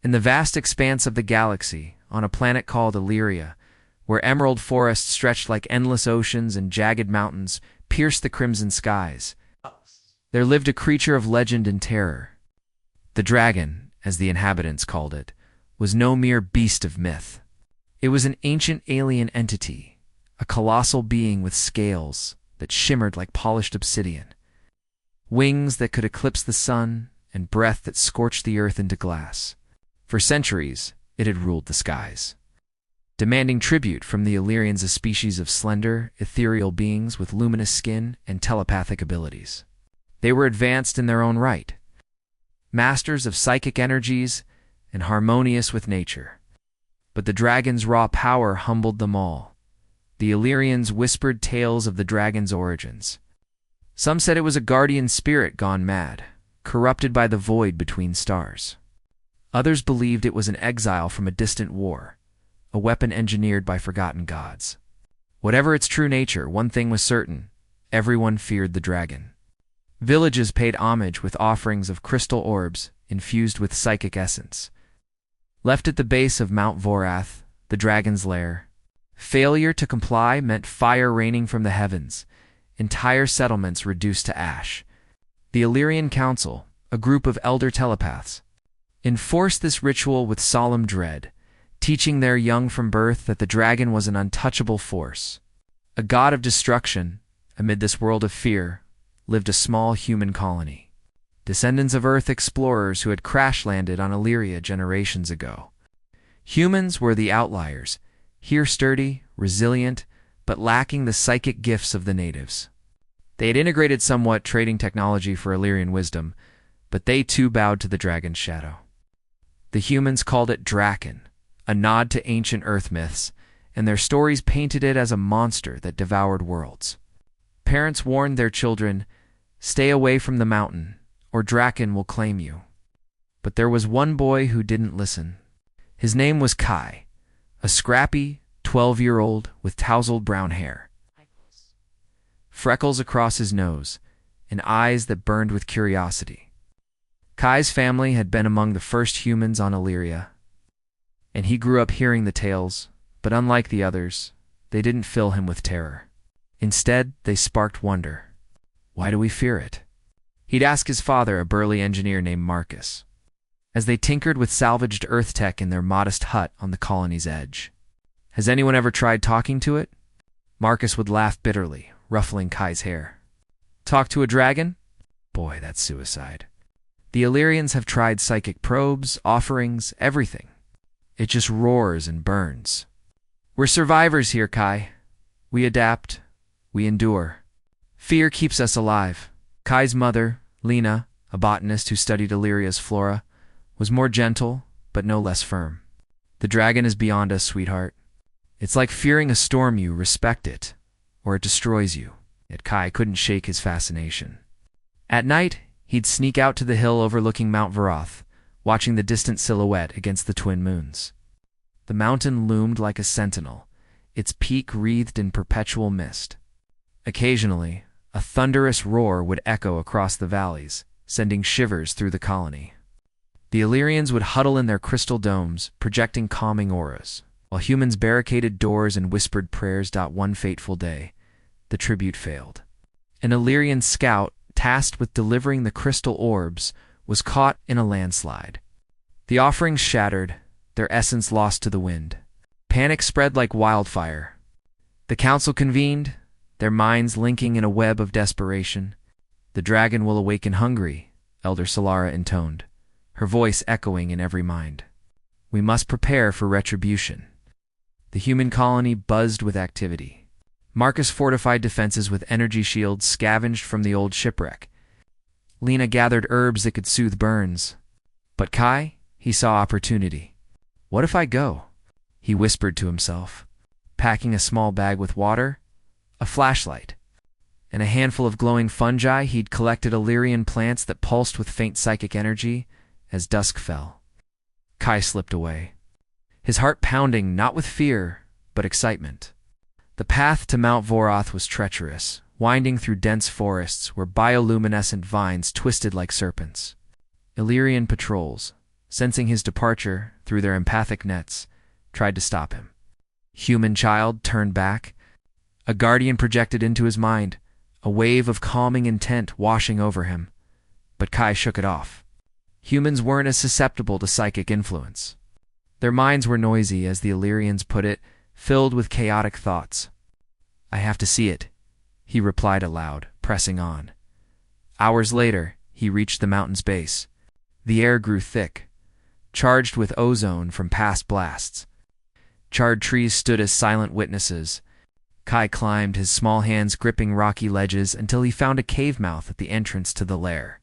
In the vast expanse of the galaxy, on a planet called Elyria, where emerald forests stretched like endless oceans and jagged mountains pierced the crimson skies, there lived a creature of legend and terror. The dragon, as the inhabitants called it, was no mere beast of myth. It was an ancient alien entity, a colossal being with scales that shimmered like polished obsidian, wings that could eclipse the sun, and breath that scorched the earth into glass. For centuries, it had ruled the skies, demanding tribute from the Illyrians, a species of slender, ethereal beings with luminous skin and telepathic abilities. They were advanced in their own right, masters of psychic energies and harmonious with nature. But the dragon's raw power humbled them all. The Illyrians whispered tales of the dragon's origins. Some said it was a guardian spirit gone mad, corrupted by the void between stars. Others believed it was an exile from a distant war, a weapon engineered by forgotten gods. Whatever its true nature, one thing was certain: everyone feared the dragon. Villages paid homage with offerings of crystal orbs infused with psychic essence. Left at the base of Mount Vorath, the dragon's lair, failure to comply meant fire raining from the heavens, entire settlements reduced to ash. The Illyrian Council, a group of elder telepaths, enforced this ritual with solemn dread, teaching their young from birth that the dragon was an untouchable force. A god of destruction, amid this world of fear, lived a small human colony, descendants of Earth explorers who had crash-landed on Elyria generations ago. Humans were the outliers, here sturdy, resilient, but lacking the psychic gifts of the natives. They had integrated somewhat trading technology for Illyrian wisdom, but they too bowed to the dragon's shadow. The humans called it Draken, a nod to ancient Earth myths, and their stories painted it as a monster that devoured worlds. Parents warned their children, "Stay away from the mountain, or Draken will claim you." But there was one boy who didn't listen. His name was Kai, a scrappy 12-year-old with tousled brown hair, freckles across his nose, and eyes that burned with curiosity. Kai's family had been among the first humans on Elyria, and he grew up hearing the tales, but unlike the others, they didn't fill him with terror. Instead, they sparked wonder. Why do we fear it? He'd ask his father, a burly engineer named Marcus, as they tinkered with salvaged Earth tech in their modest hut on the colony's edge. "Has anyone ever tried talking to it?" Marcus would laugh bitterly, ruffling Kai's hair. "Talk to a dragon? Boy, that's suicide. The Illyrians have tried psychic probes, offerings, everything. It just roars and burns. We're survivors here, Kai. We adapt. We endure. Fear keeps us alive." Kai's mother, Lena, a botanist who studied Illyria's flora, was more gentle, but no less firm. "The dragon is beyond us, sweetheart. It's like fearing a storm. You respect it, or it destroys you." Yet Kai couldn't shake his fascination. At night, he'd sneak out to the hill overlooking Mount Vorath, watching the distant silhouette against the twin moons. The mountain loomed like a sentinel, its peak wreathed in perpetual mist. Occasionally, a thunderous roar would echo across the valleys, sending shivers through the colony. The Illyrians would huddle in their crystal domes, projecting calming auras, while humans barricaded doors and whispered prayers. One fateful day, the tribute failed. An Illyrian scout, tasked with delivering the crystal orbs, was caught in a landslide. The offerings shattered, their essence lost to the wind. Panic spread like wildfire. The council convened, their minds linking in a web of desperation. "The dragon will awaken hungry," Elder Solara intoned, her voice echoing in every mind. "We must prepare for retribution." The human colony buzzed with activity. Marcus fortified defenses with energy shields scavenged from the old shipwreck. Lena gathered herbs that could soothe burns. But Kai, he saw opportunity. "What if I go?" he whispered to himself, packing a small bag with water, a flashlight, and a handful of glowing fungi. He'd collected Illyrian plants that pulsed with faint psychic energy. As dusk fell, Kai slipped away, his heart pounding not with fear, but excitement. The path to Mount Vorath was treacherous, winding through dense forests where bioluminescent vines twisted like serpents. Illyrian patrols, sensing his departure through their empathic nets, tried to stop him. Human child turned back. A guardian projected into his mind, a wave of calming intent washing over him. But Kai shook it off. Humans weren't as susceptible to psychic influence. Their minds were noisy, as the Illyrians put it, filled with chaotic thoughts. "I have to see it," he replied aloud, pressing on. Hours later, he reached the mountain's base. The air grew thick, charged with ozone from past blasts. Charred trees stood as silent witnesses. Kai climbed, his small hands gripping rocky ledges, until he found a cave mouth at the entrance to the lair.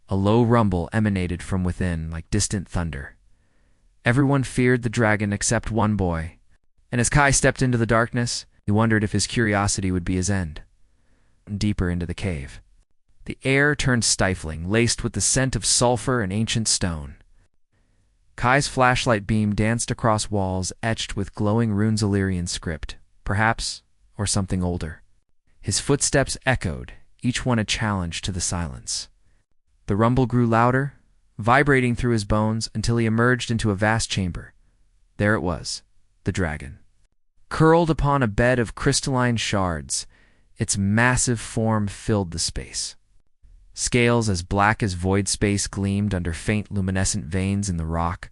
A low rumble emanated from within, like distant thunder. Everyone feared the dragon except one boy, and as Kai stepped into the darkness, he wondered if his curiosity would be his end. Deeper into the cave, the air turned stifling, laced with the scent of sulfur and ancient stone. Kai's flashlight beam danced across walls etched with glowing runes Illyrian script, perhaps, or something older. His footsteps echoed, each one a challenge to the silence. The rumble grew louder, vibrating through his bones until he emerged into a vast chamber. There it was, the dragon. Curled upon a bed of crystalline shards, its massive form filled the space. Scales as black as void space gleamed under faint luminescent veins in the rock.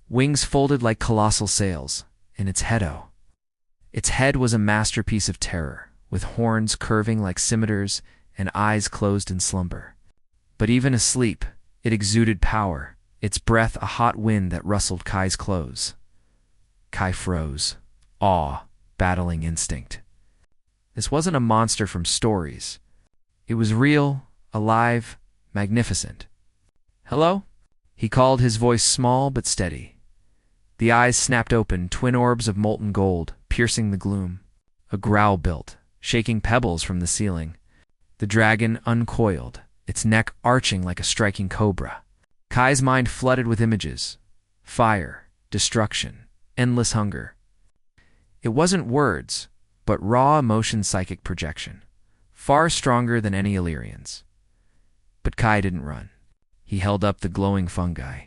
Wings folded like colossal sails, and its head was a masterpiece of terror, with horns curving like scimitars and eyes closed in slumber. But even asleep, it exuded power, its breath a hot wind that rustled Kai's clothes. Kai froze, awe battling instinct. This wasn't a monster from stories. It was real, alive, magnificent. "Hello?" he called, his voice small but steady. The eyes snapped open, twin orbs of molten gold, piercing the gloom. A growl built, shaking pebbles from the ceiling. The dragon uncoiled, its neck arching like a striking cobra. Kai's mind flooded with images. Fire, destruction, endless hunger. It wasn't words, but raw emotion psychic projection, far stronger than any Illyrian's. But Kai didn't run. He held up the glowing fungi.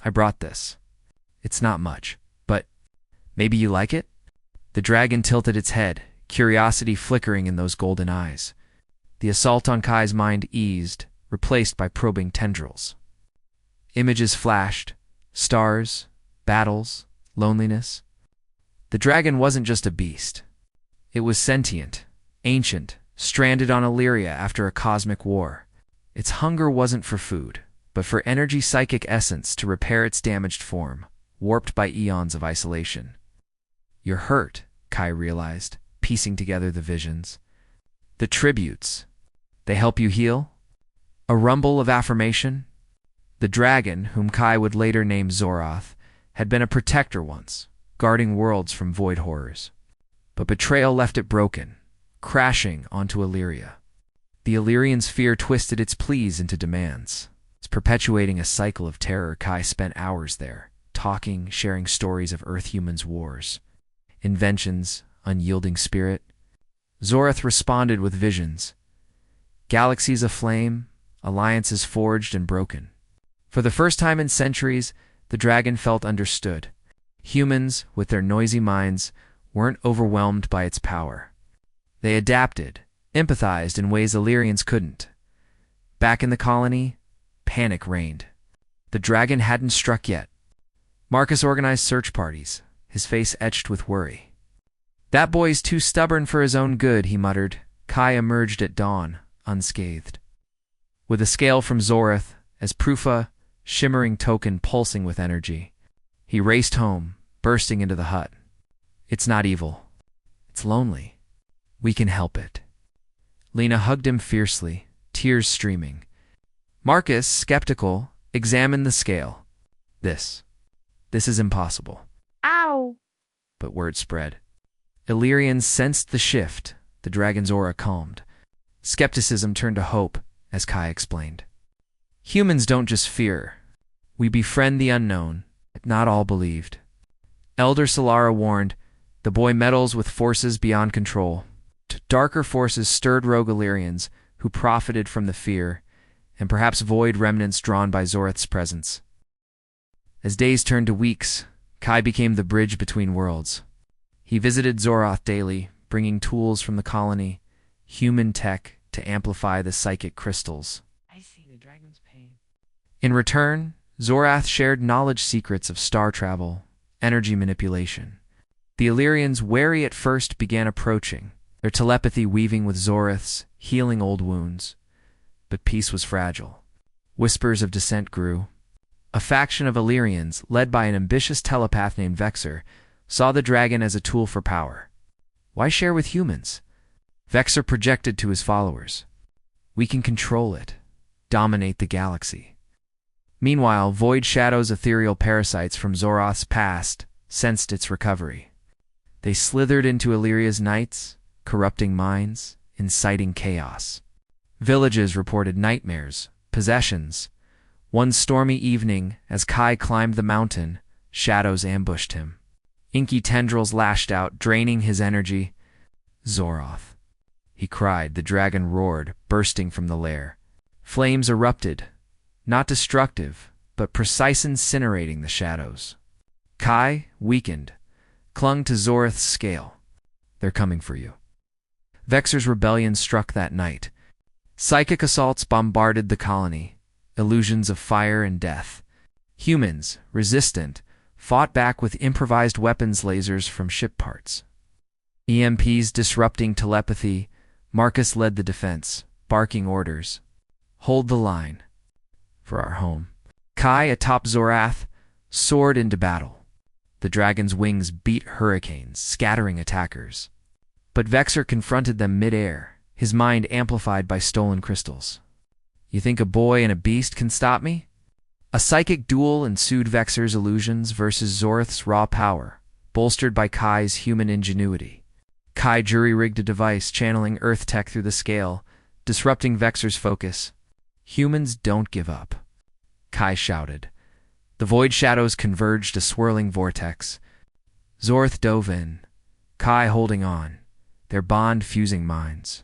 "I brought this. It's not much, but maybe you like it?" The dragon tilted its head, curiosity flickering in those golden eyes. The assault on Kai's mind eased, replaced by probing tendrils. Images flashed, stars, battles, loneliness. The dragon wasn't just a beast. It was sentient, ancient, stranded on Elyria after a cosmic war. Its hunger wasn't for food, but for energy psychic essence to repair its damaged form, warped by eons of isolation. "You're hurt," Kai realized, piecing together the visions. The tributes. They help you heal? A rumble of affirmation? The dragon, whom Kai would later name Zoroth, had been a protector once, guarding worlds from void horrors. But betrayal left it broken, crashing onto Elyria. The Illyrian's fear twisted its pleas into demands. It's perpetuating a cycle of terror. Kai spent hours there, talking, sharing stories of Earth-humans' wars. Inventions, unyielding spirit. Zoroth responded with visions. Galaxies aflame, alliances forged and broken. For the first time in centuries, the dragon felt understood. Humans, with their noisy minds, weren't overwhelmed by its power. They adapted, empathized in ways Illyrians couldn't. Back in the colony, panic reigned. The dragon hadn't struck yet. Marcus organized search parties, his face etched with worry. "That boy's too stubborn for his own good," he muttered. Kai emerged at dawn, unscathed. With a scale from Zoroth, as proof a shimmering token pulsing with energy, he raced home, bursting into the hut. "It's not evil. It's lonely. We can help it." Lena hugged him fiercely, tears streaming. Marcus, skeptical, examined the scale. This is impossible." Ow! But word spread. Illyrians sensed the shift, the dragon's aura calmed. Skepticism turned to hope, as Kai explained. "Humans don't just fear. We befriend the unknown." Not all believed. Elder Solara warned, the boy meddles with forces beyond control. Darker forces stirred rogue Illyrians, who profited from the fear, and perhaps void remnants drawn by Zoroth's presence. As days turned to weeks, Kai became the bridge between worlds. He visited Zoroth daily, bringing tools from the colony, human tech to amplify the psychic crystals. I see the dragon's pain. In return, Zoroth shared knowledge secrets of star travel, energy manipulation. The Illyrians, wary at first, began approaching, their telepathy weaving with Zoroth's, healing old wounds. But peace was fragile. Whispers of dissent grew. A faction of Illyrians, led by an ambitious telepath named Vexer, saw the dragon as a tool for power. Why share with humans? Vexer projected to his followers. We can control it, dominate the galaxy. Meanwhile, void shadows, ethereal parasites from Zoroth's past, sensed its recovery. They slithered into Elyria's nights, corrupting minds, inciting chaos. Villages reported nightmares, possessions. One stormy evening, as Kai climbed the mountain, shadows ambushed him. Inky tendrils lashed out, draining his energy. Zoroth, he cried. The dragon roared, bursting from the lair. Flames erupted, not destructive, but precise, incinerating the shadows. Kai, weakened, clung to Zoroth's scale. They're coming for you. Vexer's rebellion struck that night. Psychic assaults bombarded the colony, illusions of fire and death. Humans, resistant, fought back with improvised weapons, lasers from ship parts. EMPs disrupting telepathy. Marcus led the defense, barking orders. Hold the line. For our home. Kai, atop Zoroth, soared into battle. The dragon's wings beat hurricanes, scattering attackers. But Vexer confronted them mid-air, his mind amplified by stolen crystals. You think a boy and a beast can stop me? A psychic duel ensued. Vexer's illusions versus Zoroth's raw power, bolstered by Kai's human ingenuity. Kai jury-rigged a device channeling Earth tech through the scale, disrupting Vexer's focus. Humans don't give up, Kai shouted. The void shadows converged, a swirling vortex. Zoroth dove in, Kai holding on, their bond fusing minds.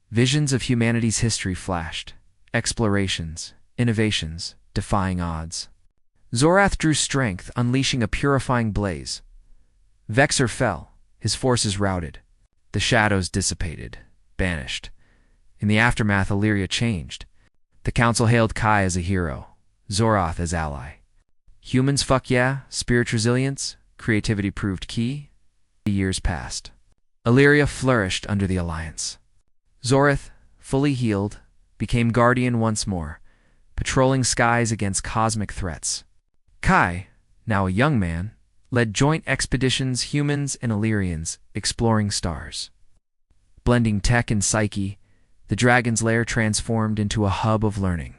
Visions of humanity's history flashed, explorations, innovations, defying odds. Zoroth drew strength, unleashing a purifying blaze. Vexer fell, his forces routed. The shadows dissipated, banished. In the aftermath, Elyria changed. The council hailed Kai as a hero, Zoroth as ally. Humans, fuck yeah, spirit resilience, creativity proved key. The years passed. Elyria flourished under the alliance. Zoroth, fully healed, became guardian once more, patrolling skies against cosmic threats. Kai, now a young man, led joint expeditions, humans and Illyrians, exploring stars. Blending tech and psyche, the dragon's lair transformed into a hub of learning.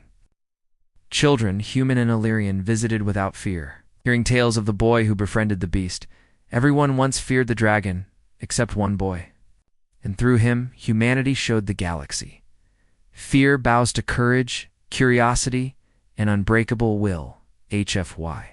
Children, human and Illyrian, visited without fear, hearing tales of the boy who befriended the beast. Everyone once feared the dragon, except one boy. And through him, humanity showed the galaxy. Fear bows to courage, curiosity, and unbreakable will, HFY.